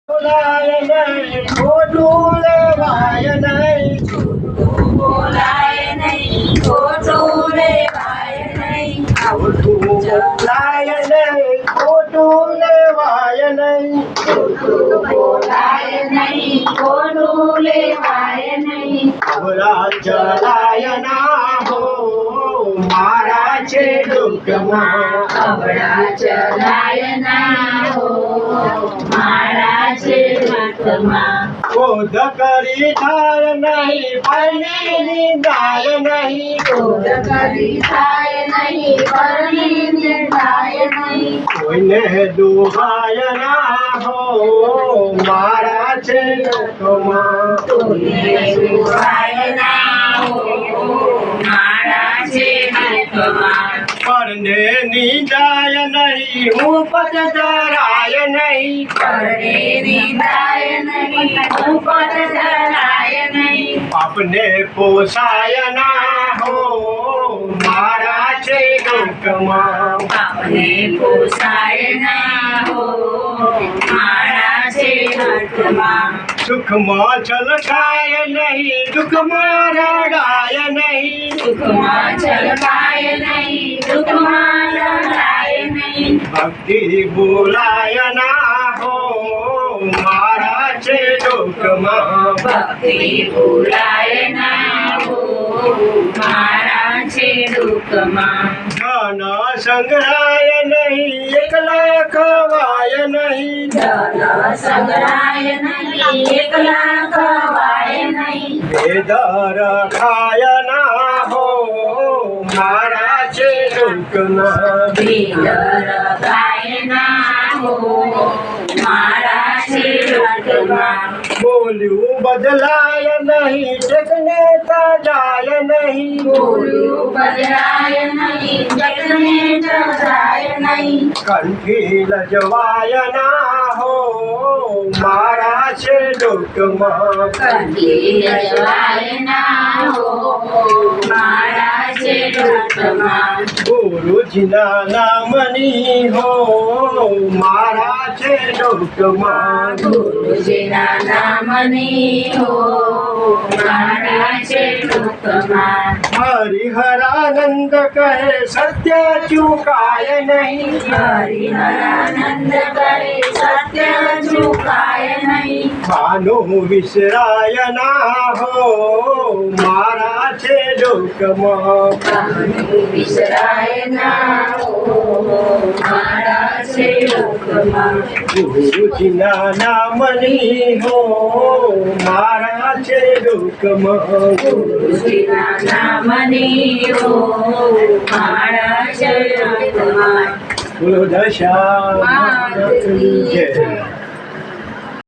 બોલાય નહીં ખોટું લેવાય નહીં, બોલાય નહીં ખોટું લેવાય નહીં, ખોટું બોલાય નહીં ખોટું લેવાય નહીં, બોલાય નહીં ખોટું લેવાય નહીં, ખબરા ચલાય ના હો મારા છે દુઃખમાં, અબળા ચલાય ના હો મારા છે દુઃખમાં, ક્રોધ કરી થાય નહીં પરની નિંદાય નહીં, ક્રોધ કરી થાય નહીં પરણી નિંદાય નહીં, કોઈને દુહાય ના હો મારા છે દુઃખમાં, કોઈને દુહાય ના હો મારા છે દુઃખમાં, પરને નિંદાય નહીં હું પદ ધરાય નહીં, પરણે નિંદાય નહીં ઉપદ ધરાય નહીં, આપને પોસાય ના હો મારા છે દુઃખમાં, આપને પોસાય ના હો મારા છે દુઃખમાં, સુખમાં છલકાય નહીં દુઃખમાં રડાય નહીં, સુખમાં છલકાય નહીં દુઃખમાં લડાય નહીં, ભક્તિ બોલાય ના હો મારા છે દુઃખમાં, ભક્તિ ભૂલાય ના હો મારા છે દુઃખમાં, ધન સંગ્રહાય નહીં એકલા ખવાય નહીં, ધન સંગ્રહાય નહીં એકલા ખવાય નહીં, વેદ રખાય ના હો મારા છે દુઃખમાં, વેદ રખાય ના હો મારા છે દુઃખમાં, બોલ્યું બદલાય નહીં જગને તજાય નહીં, બોલ્યું બદલાય નહીં જગને ચડાય નહીં, કંઠી લજવાય ના હો મારા છે દુઃખમાં, કંઠી લજવાય ના હો મારા છે દુઃખમાં, ગુરુજીના નામની હો મારા છે દુઃખમાં, ગુરુજીના નામની હો મારા છે દુઃખમાં, હરિહરાનંદ કહે સત્ય ચૂકાય નહીં, હરિહરાનંદ કરે સત્ય ચૂકાય નહીં, ખાનું વિસરાય ના હો મારા છે દુઃખમાં, કામનું વિસરાય ના હો મારા છે દુઃખમાં, ગુરુજીના નામની હો મારા છે દુઃખમાં, ગુરુજીના નામની હો મારા છે દુઃખમાં, બોલો દશા માતની જય.